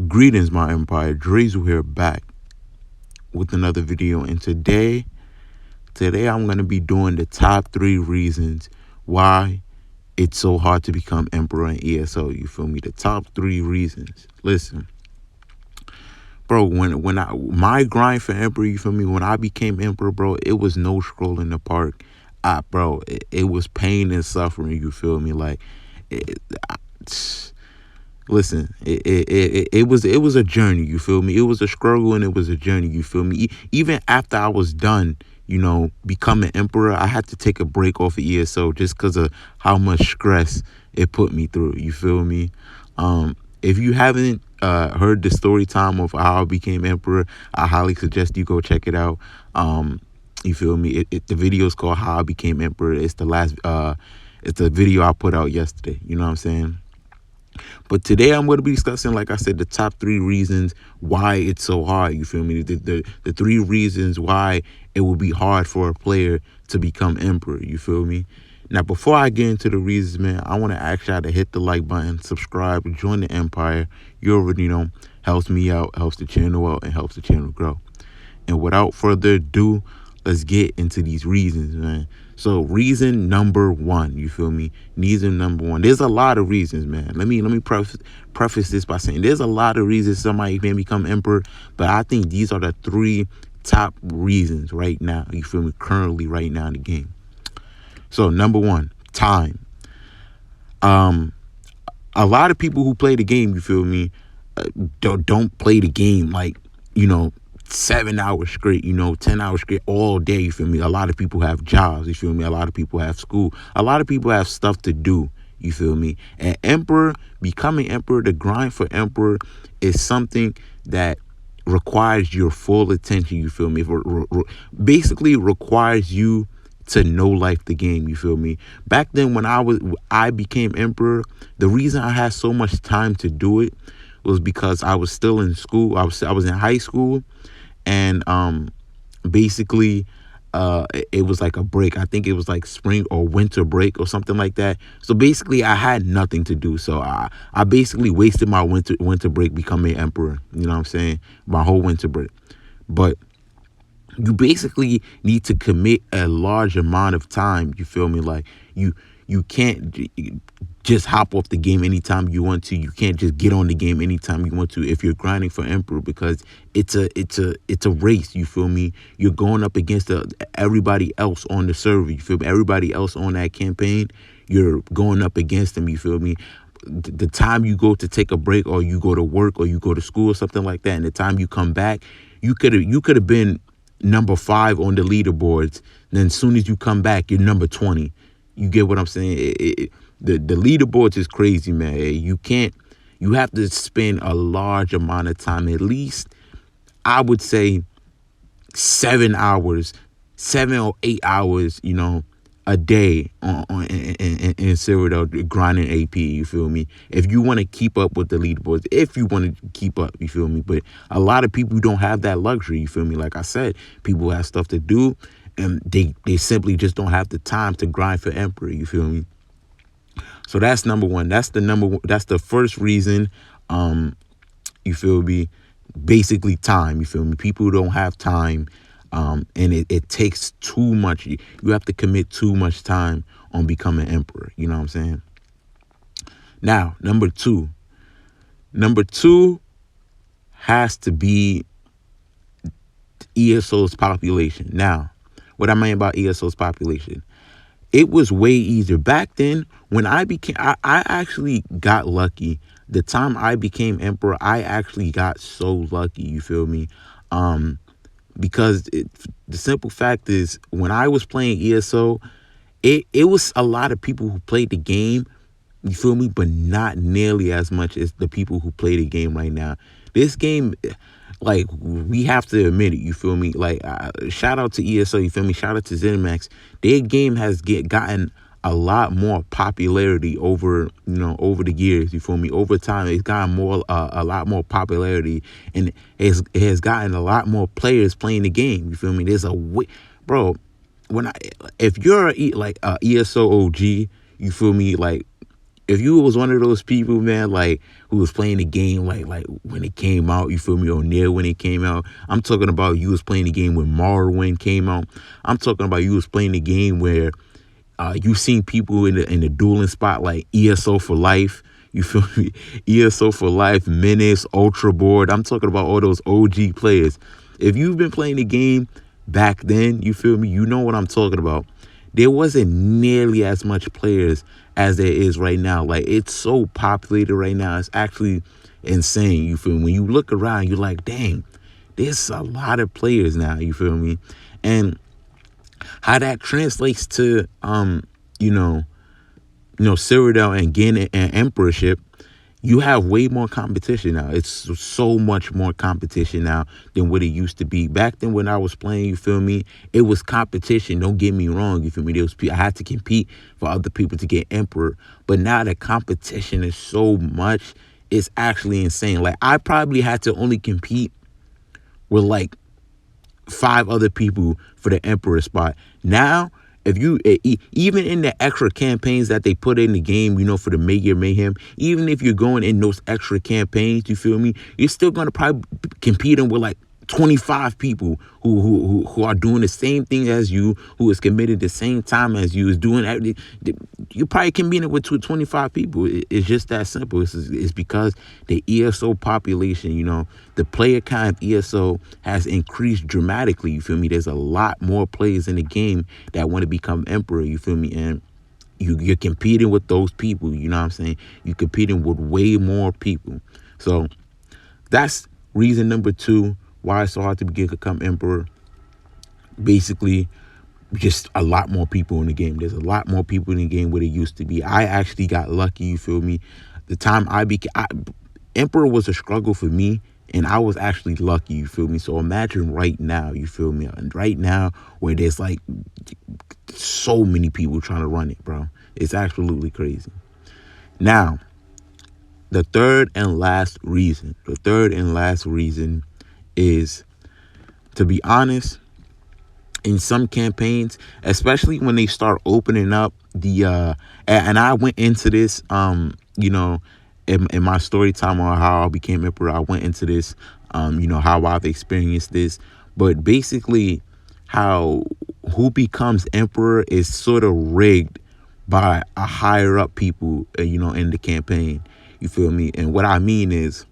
Greetings, my empire. Drizzle here, back with another video. And today I'm gonna be doing the top 3 reasons why it's so hard to become emperor in ESO. You feel me? The top 3 reasons. Listen, bro. When I my grind for emperor, you feel me? When I became emperor, bro, it was no stroll in the park. Bro, it was pain and suffering. You feel me? Like, it, I, listen, it was a journey. You feel me? It was a struggle and it was a journey. You feel me? Even after I was done, becoming emperor, I had to take a break off of ESO just because of how much stress it put me through. You feel me? If you haven't heard the story time of how I became emperor, I highly suggest you go check it out. You feel me? The video is called How I Became Emperor. It's the video I put out yesterday. You know what I'm saying? But today I'm going to be discussing, like I said, the top 3 reasons why it's so hard. You feel me? The 3 reasons why it will be hard for a player to become emperor. You feel me? Now, before I get into the reasons, man, I want to ask y'all to hit the like button, subscribe, join the empire. You already know, helps me out, helps the channel out, and helps the channel grow. And without further ado, let's get into these reasons, man. So reason number 1, you feel me? Reason number 1. There's a lot of reasons, man. Let me preface this by saying there's a lot of reasons somebody can become emperor, but I think these are the 3 top reasons right now. You feel me? Currently, right now in the game. So number 1, time. A lot of people who play the game, you feel me, don't play the game like 7 hours straight, 10 hours straight all day. You feel me? A lot of people have jobs. You feel me? A lot of people have school. A lot of people have stuff to do. You feel me? And becoming emperor, the grind for emperor is something that requires your full attention. You feel me? Basically requires you to know life the game. You feel me? Back then when I became emperor, the reason I had so much time to do it was because I was still in school. I was in high school, and basically it was like a break. I think it was like spring or winter break or something like that. So basically I had nothing to do. So I basically wasted my winter break becoming emperor. You know what I'm saying? My whole winter break. But you basically need to commit a large amount of time. You feel me? Like you can't just hop off the game anytime you want to. You can't just get on the game anytime you want to if you're grinding for emperor, because it's a race. You feel me? You're going up against everybody else on the server. You feel me? Everybody else on that campaign, you're going up against them. You feel me? The time you go to take a break, or you go to work, or you go to school or something like that, and the time you come back, you could have been number 5 on the leaderboards. Then as soon as you come back, you're number 20. You get what I'm saying? The leaderboards is crazy, man. You have to spend a large amount of time, at least I would say 7 hours, 7 or 8 hours, a day in Cyrodiil grinding AP. You feel me? If you want to keep up with the leaderboards, if you want to keep up, you feel me? But a lot of people don't have that luxury. You feel me? Like I said, people have stuff to do, and they simply just don't have the time to grind for emperor. You feel me? So that's number 1. That's the first reason. You feel me? Basically time. You feel me? People don't have time. And it takes too much. You have to commit too much time on becoming emperor. You know what I'm saying? Now, number 2. Number 2 has to be ESO's population. Now, what I mean about ESO's population, it was way easier. Back then, when I actually got lucky. The time I became emperor, I actually got so lucky. You feel me? Because the simple fact is, when I was playing ESO, it was a lot of people who played the game, you feel me, but not nearly as much as the people who play the game right now. This game, like, we have to admit it, you feel me? Like, shout out to ESO, you feel me? Shout out to ZeniMax. Their game has gotten a lot more popularity over the years. You feel me? Over time, it's gotten a lot more popularity, and it has gotten a lot more players playing the game. You feel me? There's bro. If you're like a ESO OG, you feel me? Like, if you was one of those people, man, like who was playing the game like when it came out, you feel me, or near when it came out. I'm talking about you was playing the game when Morrowind came out. I'm talking about you was playing the game where you seen people in the dueling spot like ESO for life. You feel me? ESO for life, Menace, Ultra Board. I'm talking about all those OG players. If you've been playing the game back then, you feel me? You know what I'm talking about. There wasn't nearly as much players as there is right now. Like, it's so populated right now. It's actually insane. You feel me? When you look around, you're like, dang, there's a lot of players now. You feel me? And how that translates to you know Cyrodiil and Gin and Emperorship, you have way more competition now. It's so much more competition now than what it used to be. Back then when I was playing, you feel me, it was competition. Don't get me wrong, you feel me? I had to compete for other people to get Emperor. But now the competition is so much, it's actually insane. Like, I probably had to only compete with like 5 other people for the Emperor spot. Now, if you even in the extra campaigns that they put in the game, for the Mega Mayhem, even if you're going in those extra campaigns, you feel me, you're still gonna probably competing with like 25 people who are doing the same thing as you, who is committed the same time as you, is doing everything. You probably competing with 25 people. It's just that simple. It's because the ESO population, the player count of ESO has increased dramatically. You feel me? There's a lot more players in the game that want to become Emperor. You feel me? And you're competing with those people. You know what I'm saying? You're competing with way more people. So that's reason number 2 why it's so hard to become Emperor. Basically, just a lot more people in the game. There's a lot more people in the game where it used to be. I actually got lucky, you feel me? The time Emperor was a struggle for me, and I was actually lucky, you feel me? So imagine right now, you feel me? And right now, where there's like so many people trying to run it, bro. It's absolutely crazy. Now, the third and last reason is, to be honest, in some campaigns, especially when they start opening up and I went into this, in my story time on how I became Emperor, I went into this, how I've experienced this. But basically, who becomes Emperor is sort of rigged by a higher up people, in the campaign. You feel me? And what I mean is,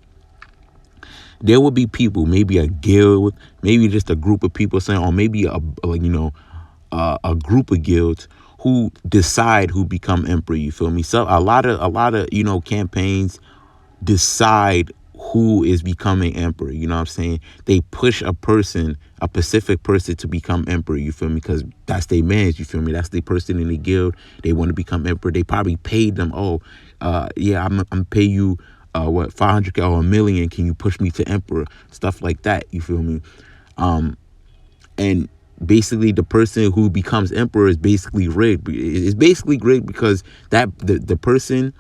there will be people, maybe a guild, maybe just a group of people saying, or maybe a group of guilds who decide who become Emperor. You feel me? So a lot of campaigns decide who is becoming Emperor. You know what I'm saying? They push a specific person to become Emperor. You feel me? Because that's their man. You feel me? That's the person in the guild. They want to become Emperor. They probably paid them. I'm pay you 500K or $1 million. Can you push me to Emperor? Stuff like that. You feel me? And basically, the person who becomes Emperor is basically rigged. It's basically rigged because the person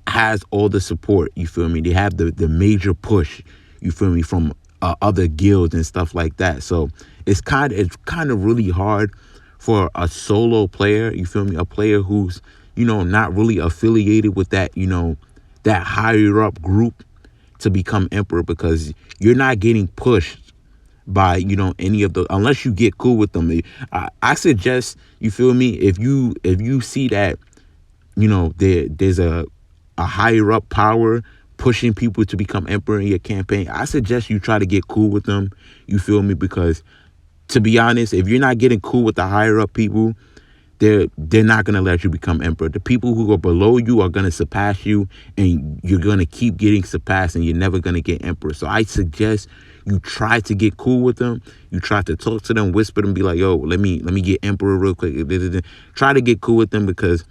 has all the support. You feel me? They have the major push. You feel me? From other guilds and stuff like that. So it's kind of really hard for a solo player. You feel me? A player who's not really affiliated with that that higher up group to become Emperor, because you're not getting pushed by any of the, unless you get cool with them. I suggest, you feel me, if you see that there's a higher up power pushing people to become Emperor in your campaign, I suggest you try to get cool with them. You feel me? Because to be honest, if you're not getting cool with the higher up people, they're not going to let you become Emperor. The people who are below you are going to surpass you, and you're going to keep getting surpassed, and you're never going to get Emperor. So I suggest you try to get cool with them. You try to talk to them, whisper them, be like, yo, let me get Emperor real quick. Try to get cool with them, because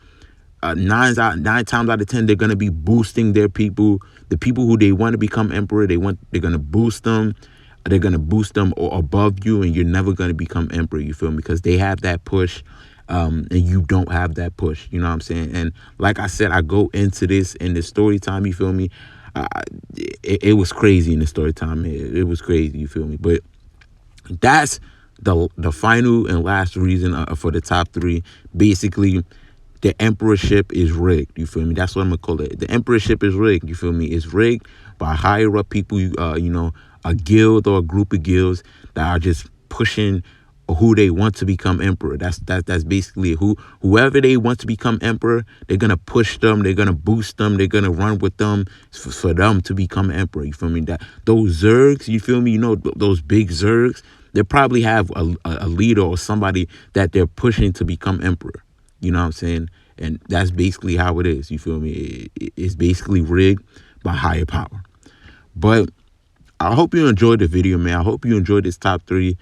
9 times out of 10, they're going to be boosting their people. The people who they want to become Emperor, they're going to boost them. They're going to boost them or above you, and you're never going to become Emperor. You feel me? Because they have that push. And you don't have that push, you know what I'm saying? And like I said, I go into this in the story time, you feel me? It was crazy in the story time. It was crazy, you feel me? But that's the final and last reason for the top 3. Basically, the emperorship is rigged. You feel me? That's what I'm gonna call it. The emperorship is rigged. You feel me? It's rigged by higher up people. A guild or a group of guilds that are just pushing who they want to become emperor. That's basically whoever they want to become emperor. They're gonna push them. They're gonna boost them. They're gonna run with them for them to become emperor. You feel me? That those zergs. You feel me? Those big zergs. They probably have a leader or somebody that they're pushing to become emperor. You know what I'm saying? And that's basically how it is. You feel me? It's basically rigged by higher power. But I hope you enjoyed the video, man. I hope you enjoyed this top 3.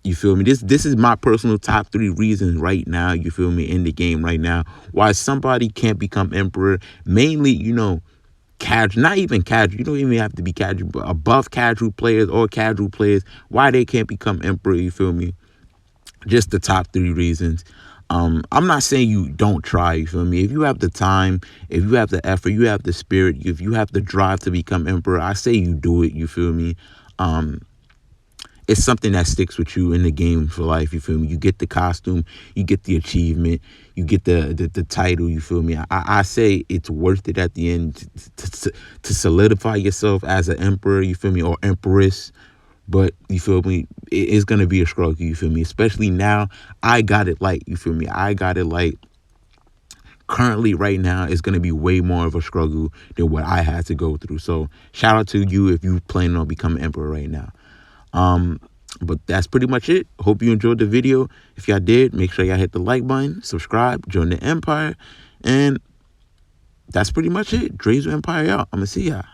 You feel me? This is my personal top 3 reasons right now, you feel me, in the game right now, why somebody can't become emperor. Mainly, casual, not even casual. You don't even have to be casual, but above casual players or casual players, why they can't become emperor, you feel me? Just the top 3 reasons. I'm not saying you don't try, you feel me? If you have the time, if you have the effort, you have the spirit, if you have the drive to become emperor, I say you do it, you feel me? It's something that sticks with you in the game for life, you feel me? You get the costume, you get the achievement, you get the title, you feel me? I say it's worth it at the end to solidify yourself as an emperor, you feel me, or empress. But you feel me, it's gonna be a struggle, you feel me? Especially now, I got it light, you feel me? I got it light. Currently, right now, it's gonna be way more of a struggle than what I had to go through. So shout out to you if you planning on becoming emperor right now. But that's pretty much it. Hope you enjoyed the video. If y'all did, make sure y'all hit the like button, subscribe, join the empire, and that's pretty much it. Dre's Empire out. I'm gonna see y'all.